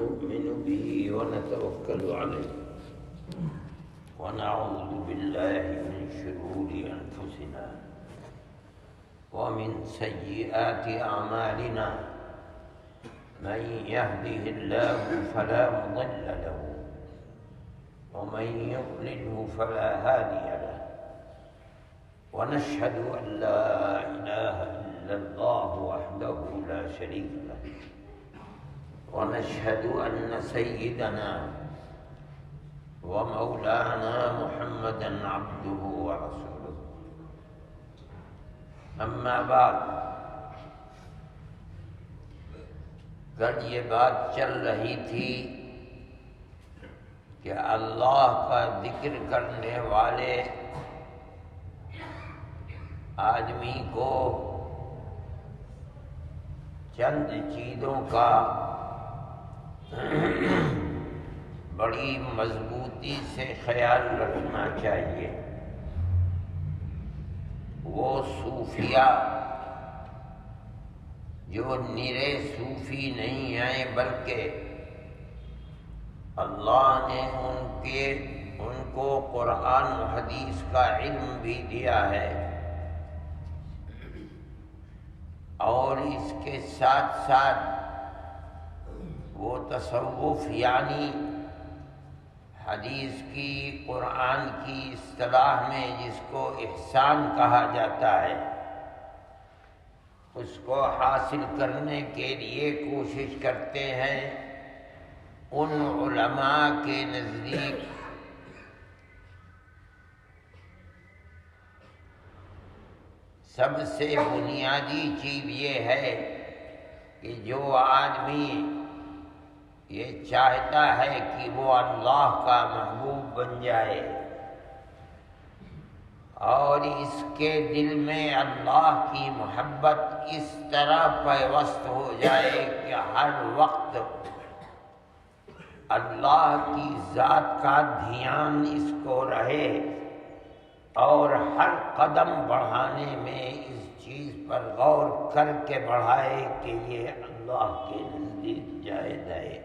ونؤمن به ونتوكل عليه ونعوذ بالله من شرور أنفسنا ومن سيئات أعمالنا من يهده الله فلا مضل له ومن يضلله فلا هادي له ونشهد أن لا إله إلا الله وحده لا شريك له ونشهد أن سيدنا ومولانا محمدا عبده ورسوله أما بعد کل یہ بات چل رہی تھی کہ اللہ کا ذکر کرنے والے آدمی کو چند چیزوں کا بڑی مضبوطی سے خیال رکھنا چاہیے۔ وہ صوفیہ جو نرے صوفی نہیں ہیں بلکہ اللہ نے ان کو قرآن و حدیث کا علم بھی دیا ہے اور اس کے ساتھ ساتھ وہ تصوف یعنی حدیث کی قرآن کی اصطلاح میں جس کو احسان کہا جاتا ہے اس کو حاصل کرنے کے لیے کوشش کرتے ہیں۔ ان علماء کے نزدیک سب سے بنیادی چیز یہ ہے کہ جو آدمی یہ چاہتا ہے کہ وہ اللہ کا محبوب بن جائے اور اس کے دل میں اللہ کی محبت اس طرح پیوست ہو جائے کہ ہر وقت اللہ کی ذات کا دھیان اس کو رہے اور ہر قدم بڑھانے میں اس چیز پر غور کر کے بڑھائے کہ یہ اللہ کے نزدیک جائز ہے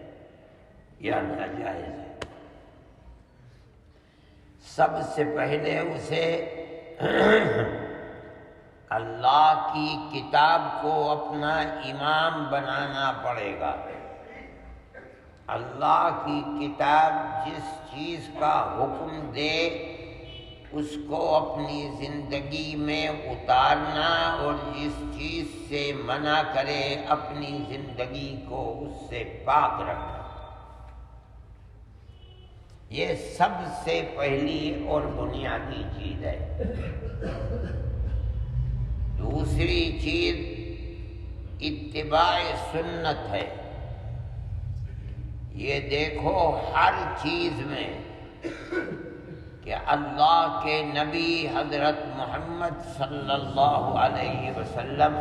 یا ناجائز ہے۔ سب سے پہلے اسے اللہ کی کتاب کو اپنا امام بنانا پڑے گا۔ اللہ کی کتاب جس چیز کا حکم دے اس کو اپنی زندگی میں اتارنا اور جس چیز سے منع کرے اپنی زندگی کو اس سے پاک رکھنا، یہ سب سے پہلی اور بنیادی چیز ہے۔ دوسری چیز اتباع سنت ہے۔ یہ دیکھو ہر چیز میں کہ اللہ کے نبی حضرت محمد صلی اللہ علیہ وسلم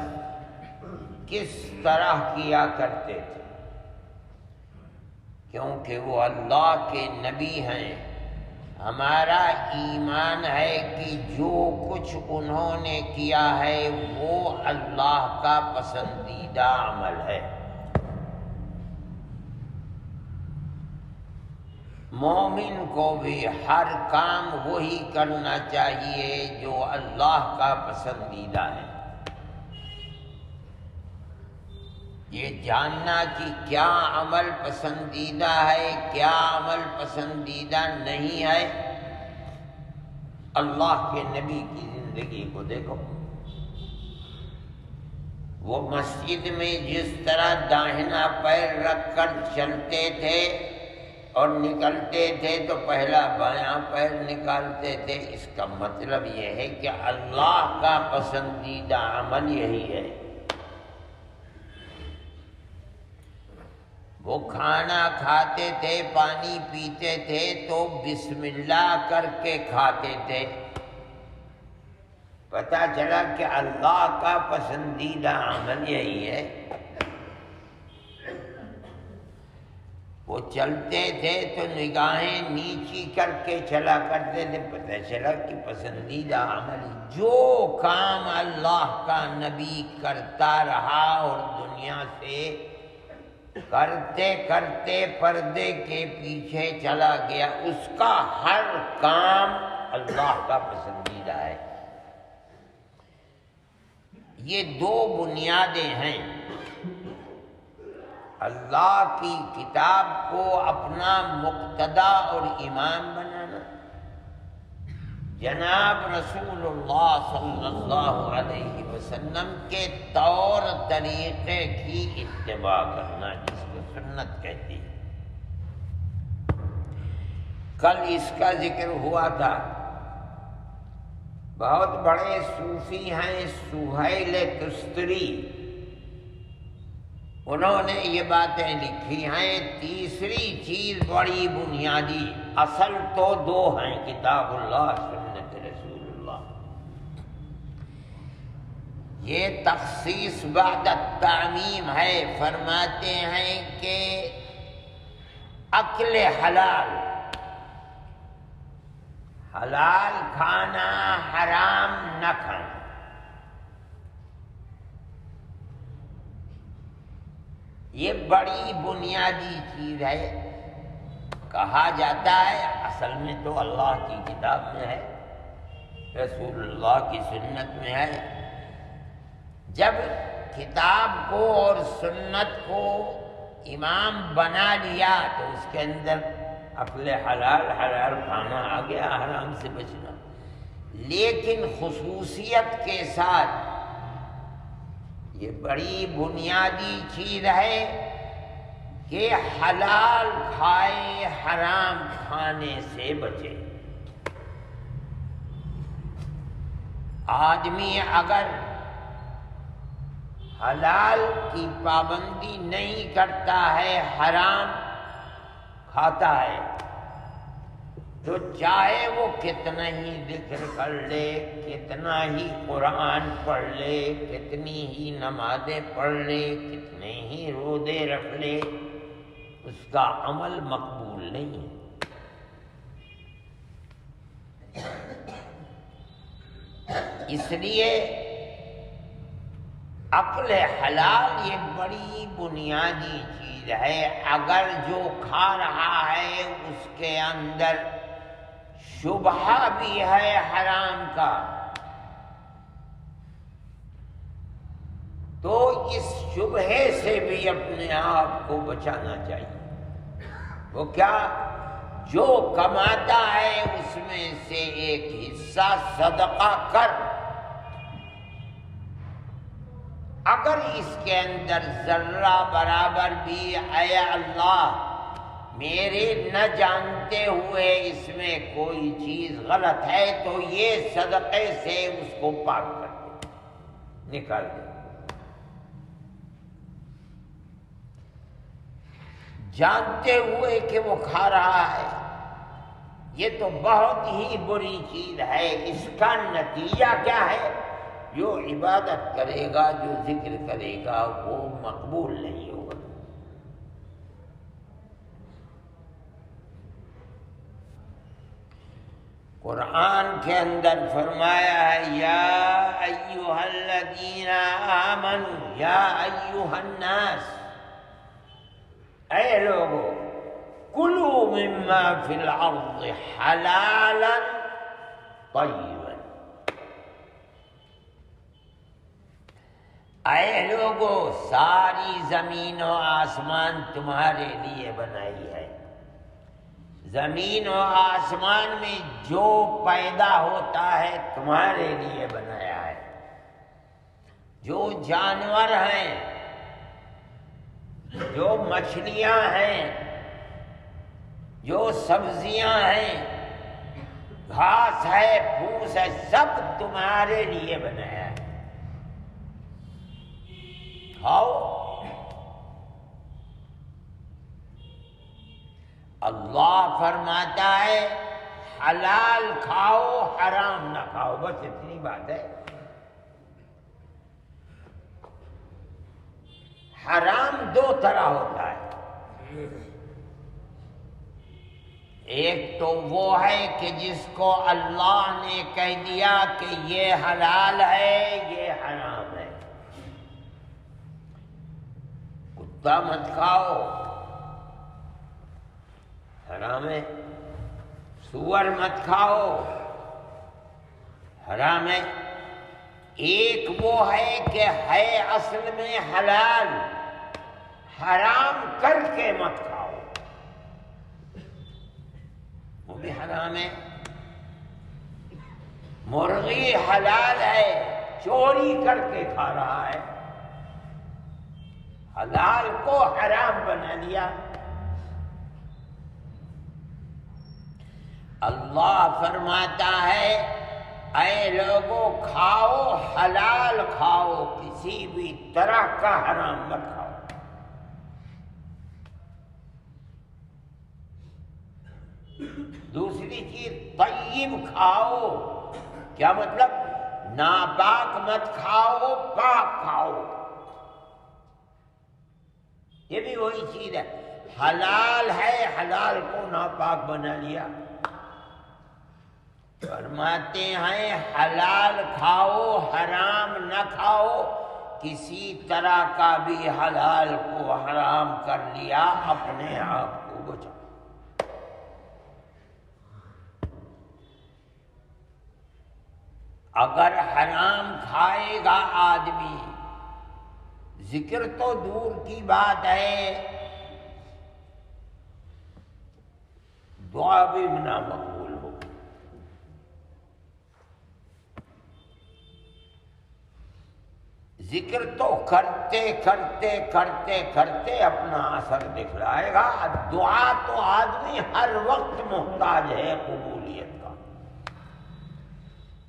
کس طرح کیا کرتے تھے، کیونکہ وہ اللہ کے نبی ہیں۔ ہمارا ایمان ہے کہ جو کچھ انہوں نے کیا ہے وہ اللہ کا پسندیدہ عمل ہے۔ مومن کو بھی ہر کام وہی کرنا چاہیے جو اللہ کا پسندیدہ ہے۔ یہ جاننا کہ کیا عمل پسندیدہ ہے کیا عمل پسندیدہ نہیں ہے، اللہ کے نبی کی زندگی کو دیکھو۔ وہ مسجد میں جس طرح داہنا پیر رکھ کر چلتے تھے اور نکلتے تھے تو پہلا بایاں پیر نکالتے تھے، اس کا مطلب یہ ہے کہ اللہ کا پسندیدہ عمل یہی ہے۔ وہ کھانا کھاتے تھے، پانی پیتے تھے تو بسم اللہ کر کے کھاتے تھے۔ پتہ چلا کہ اللہ کا پسندیدہ عمل یہی ہے۔ وہ چلتے تھے تو نگاہیں نیچی کر کے چلا کرتے تھے، پتہ چلا کہ پسندیدہ عمل جو کام اللہ کا نبی کرتا رہا اور دنیا سے کرتے کرتے پردے کے پیچھے چلا گیا، اس کا ہر کام اللہ کا پسندیدہ ہے۔ یہ دو بنیادیں ہیں، اللہ کی کتاب کو اپنا مقتدا اور امام بنانا، جناب رسول اللہ صلی اللہ علیہ وسلم کے طور طریقے کی اتباع کرنا، جس کو سنت کہتی ہے۔ کل اس کا ذکر ہوا تھا، بہت بڑے صوفی ہیں سہیل تستری، انہوں نے یہ باتیں لکھی ہیں۔ تیسری چیز بڑی بنیادی، اصل تو دو ہیں، کتاب اللہ سنت رسول اللہ۔ یہ تخصیص بعد التعمیم ہے، فرماتے ہیں کہ اکل حلال، حلال کھانا حرام نہ کھانا، یہ بڑی بنیادی چیز ہے۔ کہا جاتا ہے اصل میں تو اللہ کی کتاب میں ہے، رسول اللہ کی سنت میں ہے۔ جب کتاب کو اور سنت کو امام بنا لیا تو اس کے اندر اکل حلال، حلال کھانا آ گیا، حرام سے بچنا۔ لیکن خصوصیت کے ساتھ یہ بڑی بنیادی چیز ہے کہ حلال کھائے، حرام کھانے سے بچے۔ آدمی اگر حلال کی پابندی نہیں کرتا ہے، حرام کھاتا ہے، تو چاہے وہ کتنا ہی ذکر کر لے، کتنا ہی قرآن پڑھ لے، کتنی ہی نمازیں پڑھ لے، کتنے ہی روزے رکھ لے، اس کا عمل مقبول نہیں ہے۔ اس لیے عقل حلال یہ بڑی بنیادی چیز ہے۔ اگر جو کھا رہا ہے اس کے اندر شبہہ بھی ہے حرام کا، تو اس شبہے سے بھی اپنے آپ کو بچانا چاہیے۔ وہ کیا؟ جو کماتا ہے اس میں سے ایک حصہ صدقہ کر، اگر اس کے اندر ذرہ برابر بھی اے اللہ میرے نہ جانتے ہوئے اس میں کوئی چیز غلط ہے تو یہ صدقے سے اس کو پاک کر دے، نکال دے۔ جانتے ہوئے کہ وہ کھا رہا ہے، یہ تو بہت ہی بری چیز ہے۔ اس کا نتیجہ کیا ہے؟ جو عبادت کرے گا، جو ذکر کرے گا، وہ مقبول نہیں ہوگا۔ قرآن کے اندر فرمایا ہے یا ایھا الذین آمنوا، یا ایھا الناس، اے لوگو، کلوا مما فی الارض حلالا طیبا، اے لوگو ساری زمین و آسمان تمہارے لیے بنائی ہے۔ زمین و آسمان میں جو پیدا ہوتا ہے تمہارے لیے بنایا ہے۔ جو جانور ہیں، جو مچھلیاں ہیں، جو سبزیاں ہیں، گھاس ہے، پھوس ہے، سب تمہارے لیے بنایا ہے، کھاؤ۔ اللہ فرماتا ہے حلال کھاؤ، حرام نہ کھاؤ، بس اتنی بات ہے۔ حرام دو طرح ہوتا ہے، ایک تو وہ ہے کہ جس کو اللہ نے کہہ دیا کہ یہ حلال ہے، یہ حرام ہے۔ کتا مت کھاؤ، حرام ہے۔ سور مت کھاؤ، حرام ہے۔ ایک وہ ہے کہ ہے اصل میں حلال، حرام کر کے مت کھاؤ، وہ بھی حرام ہے۔ مرغی حلال ہے، چوری کر کے کھا رہا ہے، حلال کو حرام بنا لیا۔ اللہ فرماتا ہے اے لوگوں کھاؤ، حلال کھاؤ، کسی بھی طرح کا حرام مت کھاؤ۔ دوسری چیز طیب کھاؤ، کیا مطلب؟ ناپاک مت کھاؤ، پاک کھاؤ۔ یہ بھی وہی چیز ہے، حلال ہے، حلال کو ناپاک بنا لیا۔ فرماتے ہیں حلال کھاؤ، حرام نہ کھاؤ، کسی طرح کا بھی حلال کو حرام کر لیا، اپنے آپ کو بچاؤ۔ اگر حرام کھائے گا آدمی، ذکر تو دور کی بات ہے، دعا بھی نامقبول ہو۔ ذکر تو کرتے کرتے کرتے کرتے اپنا اثر دکھلائے گا، دعا تو آدمی ہر وقت محتاج ہے قبولیت کا۔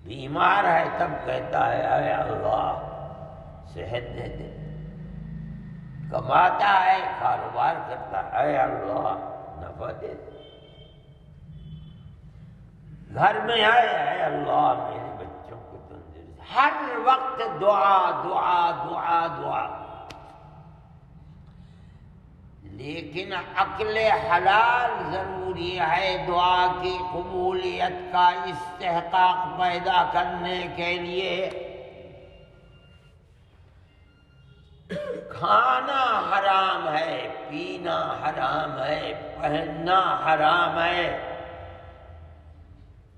بیمار ہے تب کہتا ہے اے اللہ صحت دے دے، کماتا ہے، کاروبار کرتا ہے، اے اللہ نفع دے دے، گھر میں آئے اے اللہ میرے بچوں کو تندرست، ہر وقت دعا دعا دعا دعا۔ لیکن عقل حلال ضروری ہے دعا کی قبولیت کا استحقاق پیدا کرنے کے لیے۔ کھانا حرام ہے، پینا حرام ہے، پہننا حرام ہے،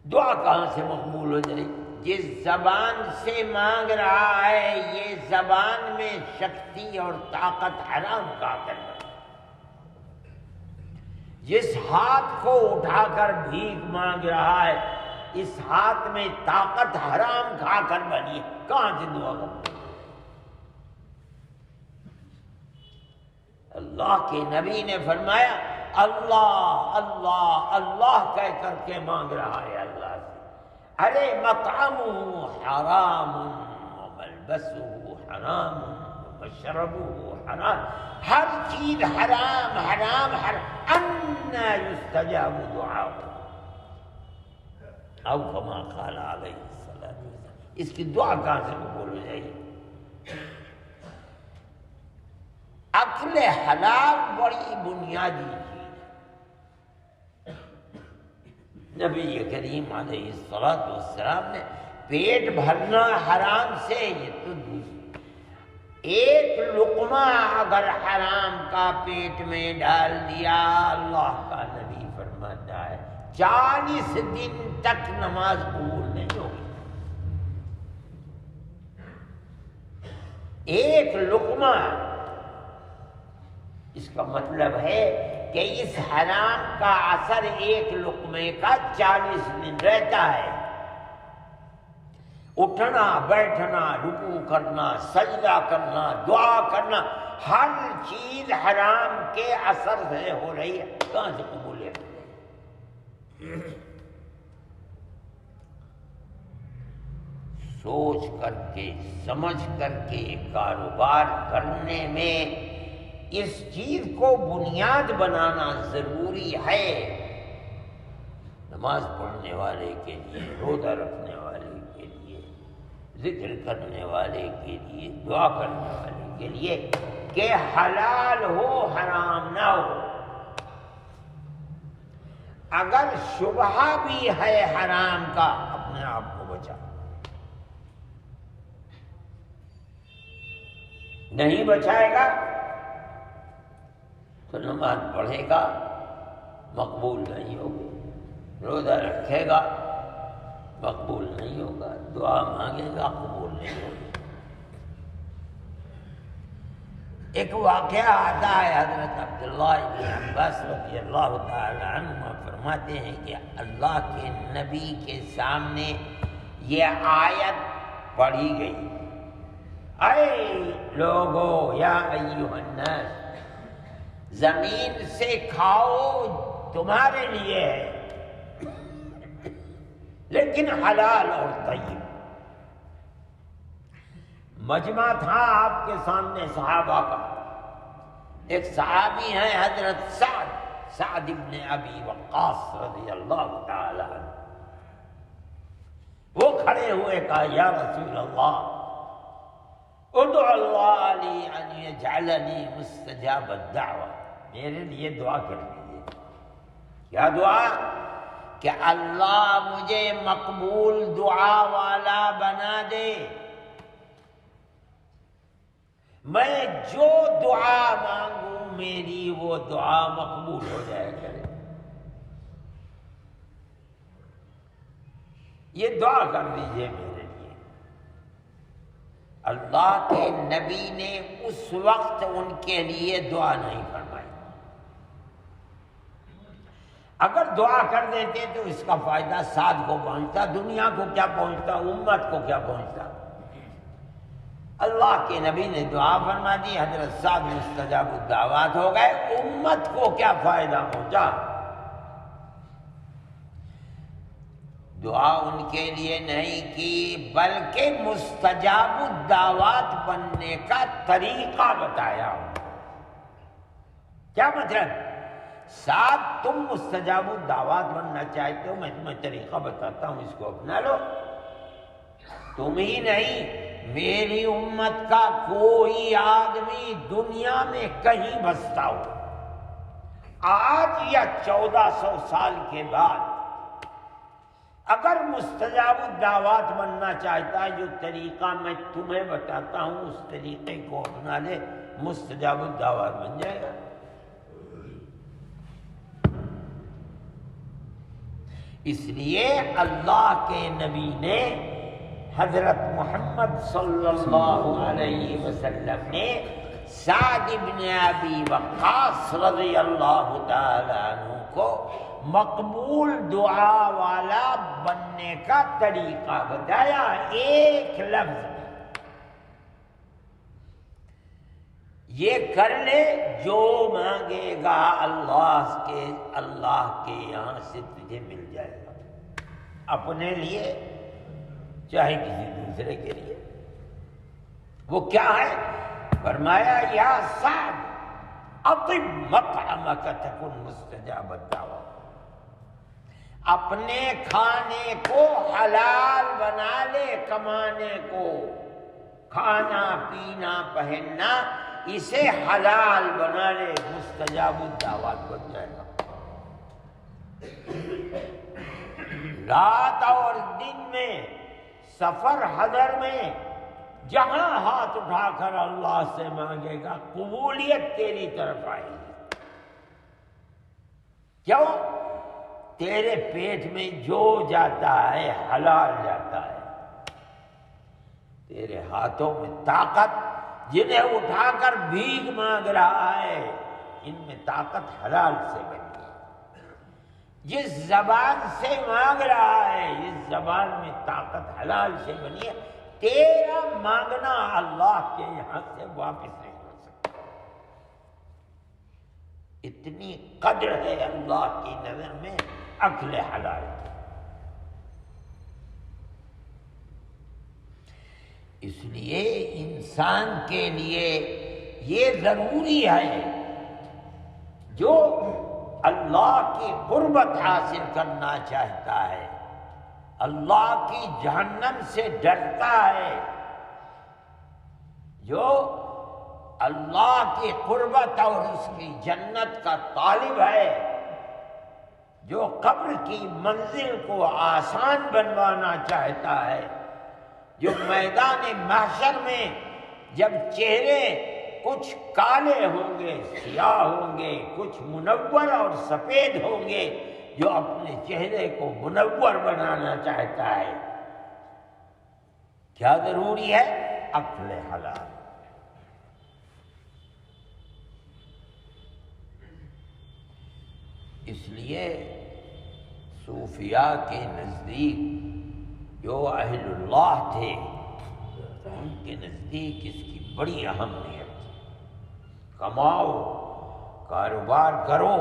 دعا کہاں سے مقبول ہو جائے؟ جس زبان سے مانگ رہا ہے یہ زبان میں شکتی اور طاقت حرام کا کرنا، جس ہاتھ کو اٹھا کر بھیک مانگ رہا ہے اس ہاتھ میں طاقت حرام کھا کر بنی ہے، کہاں سے دعا کرنا؟ اللہ کے نبی نے فرمایا اللہ اللہ اللہ کہہ کر کے مانگ رہا ہے اللہ سے، ارے مطعمہ حرام وملبسہ حرام ومشربہ حرام، ہر چیز حرام حرام حرام، انا یستجاب دعاء، او کما قال علیہ الصلوۃ، اس کی دعا کہاں سے قبول ہو جائے گی؟ عقل حلال بڑی بنیادی چیز ہے۔ نبی کریم علیہ الصلوۃ والسلام نے پیٹ بھرنا حرام سے، یہ تو دوسری، ایک لقمہ اگر حرام کا پیٹ میں ڈال دیا، اللہ کا نبی فرماتا ہے 40 دن تک نماز قبول نہیں ہوگی۔ ایک لقمہ، اس کا مطلب ہے کہ اس حرام کا اثر ایک لقمے کا 40 دن رہتا ہے، اٹھنا بیٹھنا، رکوع کرنا، سجدہ کرنا، دعا کرنا، ہر چیز حرام کے اثر سے ہو رہی ہے، کہاں سے قبولیت؟ سوچ کر کے سمجھ کر کے کاروبار کرنے میں اس چیز کو بنیاد بنانا ضروری ہے۔ نماز پڑھنے والے کے لیے، روزہ رکھنے والے کے لیے، ذکر کرنے والے کے لیے، دعا کرنے والے کے لیے کہ حلال ہو حرام نہ ہو۔ اگر شبہہ بھی ہے حرام کا، اپنے آپ کو بچا، نہیں بچائے گا تو نماز پڑھے گا مقبول نہیں ہوگی، روزہ رکھے گا مقبول نہیں ہوگا، دعا مانگے گا قبول نہیں ہوگی۔ ایک واقعہ آتا ہے، حضرت عبداللہ بن عباس رضی اللہ تعالی عنہ فرماتے ہیں کہ اللہ کے نبی کے سامنے یہ آیت پڑھی گئی، اے لوگو یا ایھا الناس، زمین سے کھاؤ تمہارے لیے ہے لیکن حلال اور طیب۔ مجمع تھا آپ کے سامنے صحابہ کا، ایک صحابی ہیں حضرت سعد ابن ابی وقاص رضی اللہ تعالی عنہ، وہ کھڑے ہوئے کہا یا رسول اللہ ادعو اللہ لی ان یجعلنی مستجاب الدعوہ، میرے لیے دعا کر دیجیے۔ کیا دعا؟ کہ اللہ مجھے مقبول دعا والا بنا دے، میں جو دعا مانگوں میری وہ دعا مقبول ہو جائے کرے۔ یہ دعا کر دیجئے میرے لیے۔ اللہ کے نبی نے اس وقت ان کے لیے دعا نہیں فرمائی، اگر دعا کر دیتے تو اس کا فائدہ سعد کو پہنچتا، دنیا کو کیا پہنچتا، امت کو کیا پہنچتا۔ اللہ کے نبی نے دعا فرما دی، حضرت سعد مستجاب الدعوات ہو گئے، امت کو کیا فائدہ پہنچا۔ دعا ان کے لیے نہیں کی بلکہ مستجاب الدعوات بننے کا طریقہ بتایا۔ کیا مطلب؟ سعد تم مستجاب الدعوات بننا چاہتے ہو، میں تمہیں طریقہ بتاتا ہوں، اس کو اپنا لو۔ تم ہی نہیں، میری امت کا کوئی آدمی دنیا میں کہیں بستا ہو، آج یا 1400 سال کے بعد اگر مستجاب الدعوات بننا چاہتا ہے، جو طریقہ میں تمہیں بتاتا ہوں اس طریقے کو اپنا لے، مستجاب الدعوات بن جائے گا۔ اس لیے اللہ کے نبی نے، حضرت محمد صلی اللہ علیہ وسلم نے سعد بن ابی وقاص رضی اللہ تعالی عنہ کو مقبول دعا والا بننے کا طریقہ بتایا، ایک لفظ میں۔ یہ کر لے، جو مانگے گا اللہ کے یہاں سے تجھے مل جائے گا، اپنے لیے چاہے کسی دوسرے کے لیے۔ وہ کیا ہے؟ فرمایا یا سعد اطب مطعمک تکن مستجاب الدعوہ، اپنے کھانے کو حلال بنا لے، کمانے کو، کھانا پینا پہننا اسے حلال بنا لے، مستجاب الدعوات بن جائے گا۔ رات اور دن میں، سفر حضر میں، جہاں ہاتھ اٹھا کر اللہ سے مانگے گا قبولیت تیری طرف آئے گی۔ کیوں؟ تیرے پیٹ میں جو جاتا ہے حلال جاتا ہے، تیرے ہاتھوں میں طاقت، جنہیں اٹھا کر بھیک مانگ رہا ہے، ان میں طاقت حلال سے بنی ہے۔ جس زبان سے مانگ رہا ہے، اس زبان میں طاقت حلال سے بنی ہے۔ تیرا مانگنا اللہ کے یہاں سے واپس نہیں ہو سکتا۔ اتنی قدر ہے اللہ کی نظر میں اکل حلال کی۔ اس لیے انسان کے لیے یہ ضروری ہے، جو اللہ کی قربت حاصل کرنا چاہتا ہے، اللہ کی جہنم سے ڈرتا ہے، جو اللہ کی قربت اور اس کی جنت کا طالب ہے، جو قبر کی منزل کو آسان بنوانا چاہتا ہے، جو میدان محشر میں جب چہرے کچھ کالے ہوں گے، سیاہ ہوں گے، کچھ منور اور سفید ہوں گے۔ جو اپنے چہرے کو منور بنانا چاہتا ہے، کیا ضروری ہے؟ اکل حلال۔ اس لیے صوفیاء کے نزدیک جو اہل اللہ تھے، ان کے نزدیک اس کی بڑی اہمیت تھی۔ کماؤ، کاروبار کرو،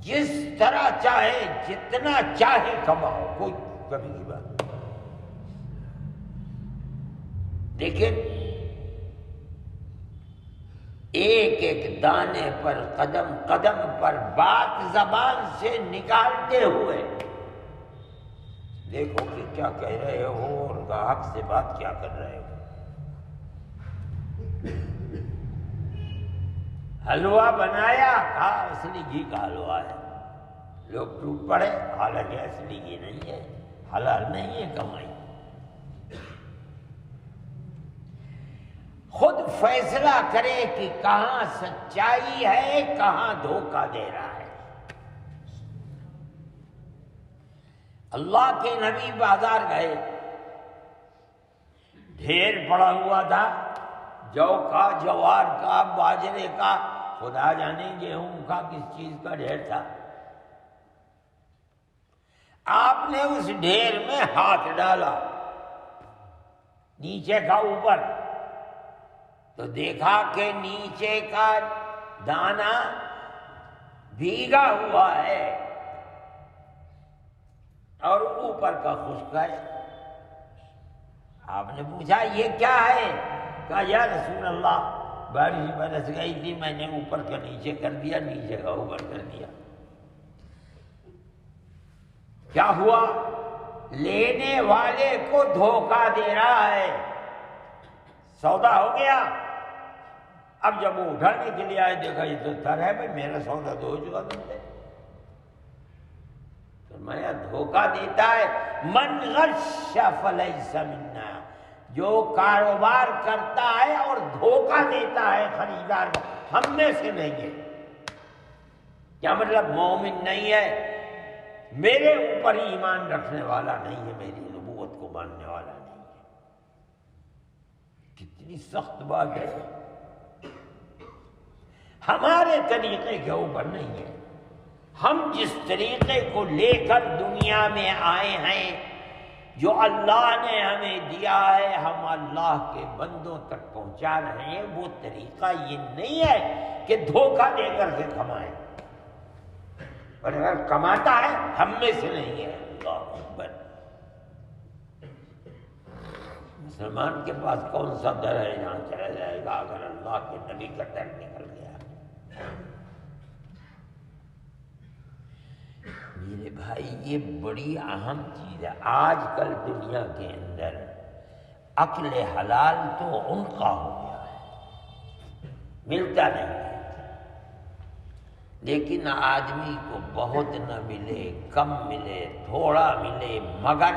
جس طرح چاہے، جتنا چاہے کماؤ، کوئی کمی کی بات نہیں۔ لیکن ایک ایک دانے پر، قدم قدم پر بات زبان سے نکالتے ہوئے دیکھو کہ کیا کہہ رہے ہو اور گاہک سے بات کیا کر رہے ہو۔ حلوہ بنایا، کہا اصلی گھی کا حلوہ ہے، لوگ ٹوٹ پڑے، حالانکہ اصلی گھی نہیں ہے، حلال نہیں ہے کمائی۔ خود فیصلہ کرے کہ کہاں سچائی ہے، کہاں دھوکہ دے رہا ہے۔ اللہ کے نبی بازار گئے، ڈھیر پڑا ہوا تھا، جو کا، جوار کا، باجرے کا، خدا جانے گیہوں کا، کس چیز کا ڈھیر تھا۔ آپ نے اس ڈھیر میں ہاتھ ڈالا، نیچے کا اوپر، تو دیکھا کہ نیچے کا دانا بھیگا ہوا ہے اور اوپر کا خشک ہے۔ آپ نے پوچھا یہ کیا ہے؟ کہا یا رسول اللہ، بارش برس گئی تھی، میں نے اوپر کا نیچے کر دیا، نیچے کا اوپر کر دیا۔ کیا ہوا؟ لینے والے کو دھوکہ دے رہا ہے۔ سودا ہو گیا، اب جب وہ اٹھانے کے لیے آئے، دیکھا یہ تو تر ہے، بھائی میرا سودا تو ہو چکا تم سے۔ فرمایا دھوکہ دیتا ہے، من غش فلیس منا، جو کاروبار کرتا ہے اور دھوکہ دیتا ہے خریدار کو، ہم میں سے نہیں ہے۔ کیا مطلب؟ مومن نہیں ہے، میرے اوپر ایمان رکھنے والا نہیں ہے، میری نبوت کو ماننے والا نہیں ہے۔ کتنی سخت بات ہے، ہمارے طریقے کے اوپر نہیں ہے۔ ہم جس طریقے کو لے کر دنیا میں آئے ہیں، جو اللہ نے ہمیں دیا ہے، ہم اللہ کے بندوں تک پہنچا رہے ہیں، وہ طریقہ یہ نہیں ہے کہ دھوکہ دے کر کے کمائیں، اور اگر کماتا ہے ہم میں سے نہیں ہے۔ اللہ اکبر۔ مسلمان کے پاس کون سا در ہے جہاں چلا جائے گا اگر اللہ کے نبی کا در نکل گیا؟ میرے بھائی یہ بڑی اہم چیز ہے۔ آج کل دنیا کے اندر عقل حلال تو عنقا ہو گیا ہے، ملتا نہیں ہے۔ لیکن آدمی کو بہت نہ ملے، کم ملے، تھوڑا ملے، مگر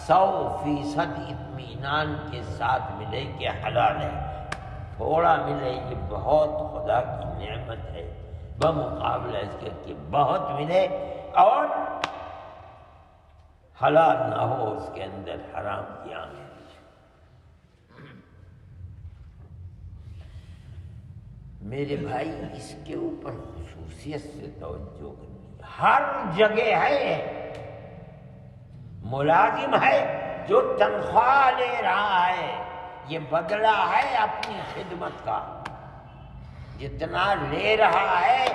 100% اطمینان کے ساتھ ملے کہ حلال ہے۔ تھوڑا ملے یہ بہت خدا کی نعمت ہے، بمقابلہ اس کے کہ بہت ملے اور حلال نہ ہو، اس کے اندر حرام کی آنکھ۔ میرے بھائی اس کے اوپر خصوصیت سے توجہ کرنی، ہر جگہ ہے۔ ملازم ہے جو تنخواہ لے رہا ہے، یہ بدلہ ہے اپنی خدمت کا، جتنا لے رہا ہے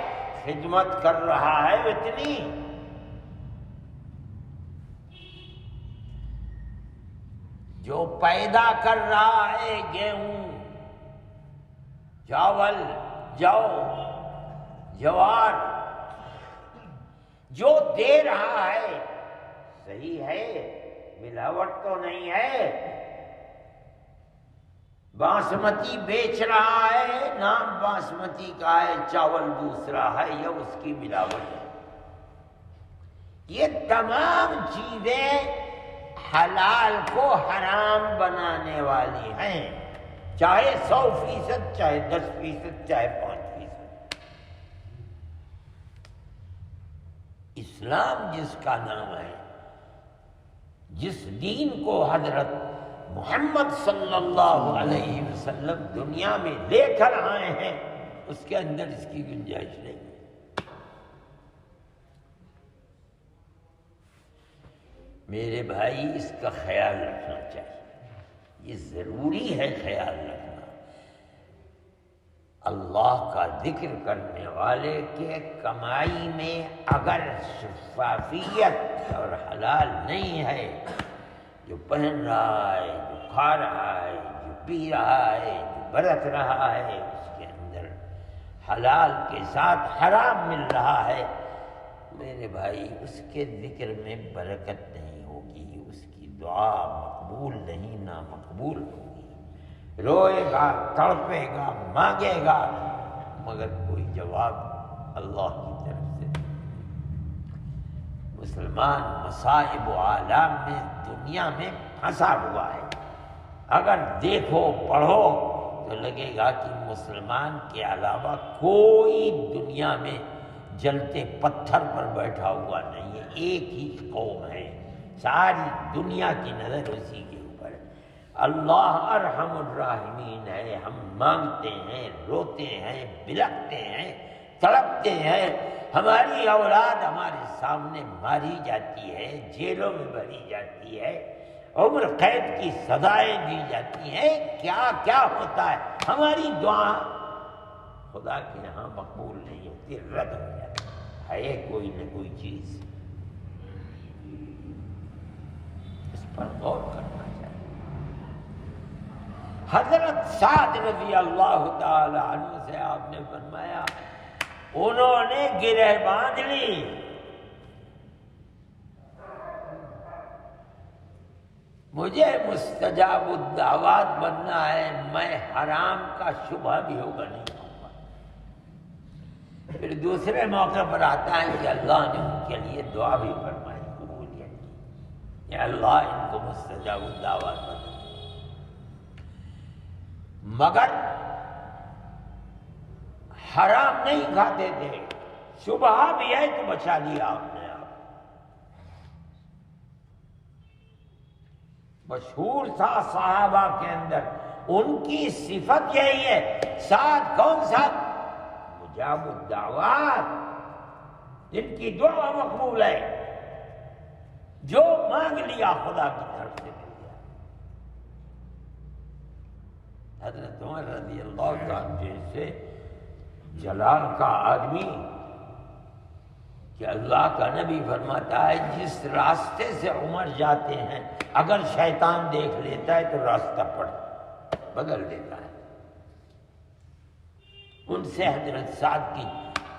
خدمت کر رہا ہے اتنی۔ جو پیدا کر رہا ہے گیہوں، چاول، جو، جوار، جو دے رہا ہے صحیح ہے، ملاوٹ تو نہیں ہے۔ باسمتی بیچ رہا ہے، نام باسمتی کا ہے، چاول دوسرا ہے، یا اس کی ملاوٹ ہے۔ یہ تمام چیزیں حلال کو حرام بنانے والی ہیں۔ چاہے 100%، چاہے 10%، چاہے 5%۔ اسلام جس کا نام ہے، جس دین کو حضرت محمد صلی اللہ علیہ وسلم دنیا میں لے کر آئے ہیں، اس کے اندر اس کی گنجائش نہیں۔ میرے بھائی اس کا خیال رکھنا چاہیے، یہ ضروری ہے خیال رکھنا۔ اللہ کا ذکر کرنے والے کے کمائی میں اگر شفافیت اور حلال نہیں ہے، جو پہن رہا ہے، جو کھا رہا ہے، جو پی رہا ہے، جو برت رہا ہے، اس کے اندر حلال کے ساتھ حرام مل رہا ہے، میرے بھائی اس کے ذکر میں برکت نہیں ہوگی، اس کی دعا مقبول نہیں، نامقبول ہوگی۔ روئے گا، تڑپے گا، مانگے گا، مگر کوئی جواب اللہ کی طرف سے نہیں۔ مسلمان مصائب و آلام میں دنیا میں پھنسا ہوا ہے۔ اگر دیکھو پڑھو تو لگے گا کہ مسلمان کے علاوہ کوئی دنیا میں جلتے پتھر پر بیٹھا ہوا نہیں ہے، ایک ہی قوم ہے، ساری دنیا کی نظر اسی کے اوپر ہے۔ اللہ ارحم الراحمین ہے، ہم مانگتے ہیں، روتے ہیں، بلکتے ہیں، تڑپتے ہیں، ہماری اولاد ہمارے سامنے ماری جاتی ہے، جیلوں میں بھری جاتی ہے، عمر قید کی سزائیں دی جاتی ہیں، کیا کیا ہوتا ہے، ہماری دعا خدا کے یہاں مقبول نہیں ہوتی، رد ہو جاتی ہے کوئی نہ کوئی چیز۔ اس پر غور کرنا چاہیے۔ حضرت سعد رضی اللہ تعالی عنہ سے آپ نے فرمایا انہوں نے گرہ باندھ لی، مجھے مستجاب الدعوات بننا ہے، میں حرام کا شبہ بھی ہوگا نہیں ہوں گا۔ پھر دوسرے موقع پر آتا ہے کہ اللہ نے ان کے لیے دعا بھی فرمائی، قبولیت کی، یا اللہ ان کو مستجاب الدعوات بنا، مگر حرام نہیں کھاتے تھے، شبہ بھی ہے تو بچا لیا آپ نے۔ مشہور تھا صحابہ کے اندر، ان کی صفت یہی ہے، ساتھ کون ساتھ؟ مجاب الدعوات، جن کی دعا مقبول ہے، جو مانگ لیا خدا کی طرف سے مل گیا۔ حضرت عمر رضی اللہ عنہ جیسے جلال کا آدمی کہ اللہ کا نبی فرماتا ہے جس راستے سے عمر جاتے ہیں اگر شیطان دیکھ لیتا ہے تو راستہ بدل دیتا ہے۔ ان سے حضرت سعد کی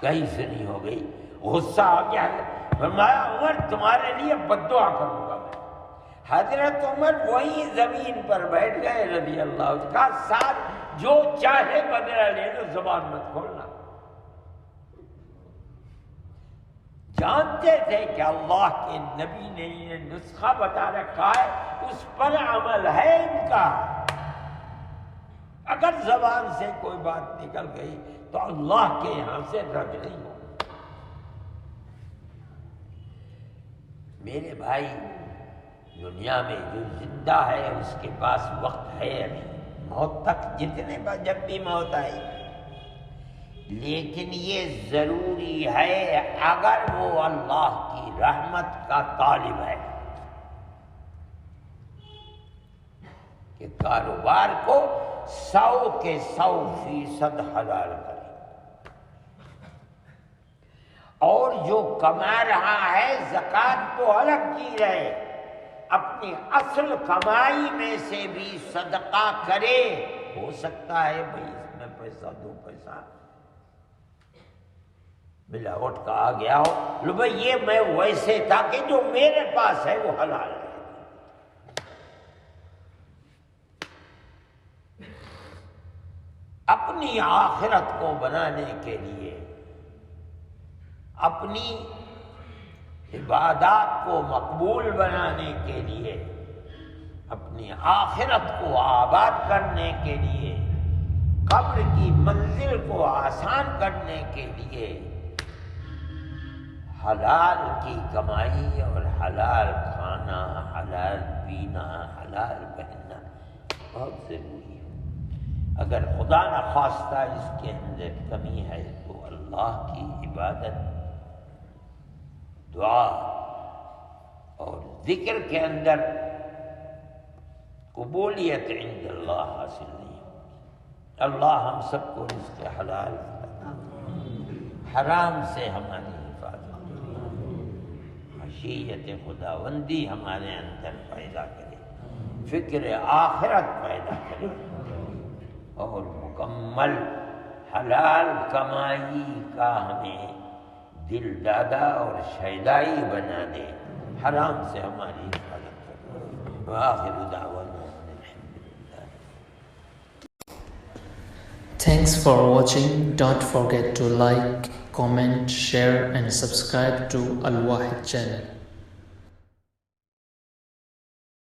کہیں سنی ہو گئی، غصہ آ گیا، فرمایا عمر تمہارے لیے بد دعا کروں گا میں۔ حضرت عمر وہی زمین پر بیٹھ گئے رضی اللہ عنہ، کہا سعد جو چاہے بدلہ لے لو، زبان مت کھولنا۔ جانتے تھے کہ اللہ کے نبی نے انہیں نسخہ بتا رکھا ہے، اس پر عمل ہے ان کا، اگر زبان سے کوئی بات نکل گئی تو اللہ کے یہاں سے رد نہیں ہوگی۔ میرے بھائی دنیا میں جو زندہ ہے اس کے پاس وقت ہے ابھی، موت تک جتنے بار جب بھی موت آئے، لیکن یہ ضروری ہے اگر وہ اللہ کی رحمت کا طالب ہے کہ کاروبار کو 100 کے 100% حلال کرے، اور جو کما رہا ہے زکوٰۃ تو الگ کی رہے، اپنی اصل کمائی میں سے بھی صدقہ کرے۔ ہو سکتا ہے بھائی اس میں پیسہ 2 پیسہ ملاوٹ کا آ گیا ہو، لو بھائی یہ میں ویسے تھا کہ جو میرے پاس ہے وہ حلال ہے۔ اپنی آخرت کو بنانے کے لیے، اپنی عبادات کو مقبول بنانے کے لیے اپنی آخرت کو آباد کرنے کے لیے، قبر کی منزل کو آسان کرنے کے لیے حلال کی کمائی اور حلال کھانا، حلال پینا، حلال پہننا بہت ضروری ہے۔ اگر خدا نخواستہ اس کے اندر کمی ہے تو اللہ کی عبادت، دعا اور ذکر کے اندر قبولیت عند اللہ حاصل نہیں ہوگی۔ اللہ ہم سب کو رزق حلال، حرام سے ہماری حفاظت، خشیت خداوندی ہمارے اندر پیدا کرے، فکر آخرت پیدا کرے، اور مکمل حلال کمائی کا ہمیں دل دادا اور شیدائی بنا دے، حرام سے ہماری حفاظت کرے۔ وآخر دعوانا Thanks for watching. Don't forget to like, comment, share and subscribe to Al Wahid channel.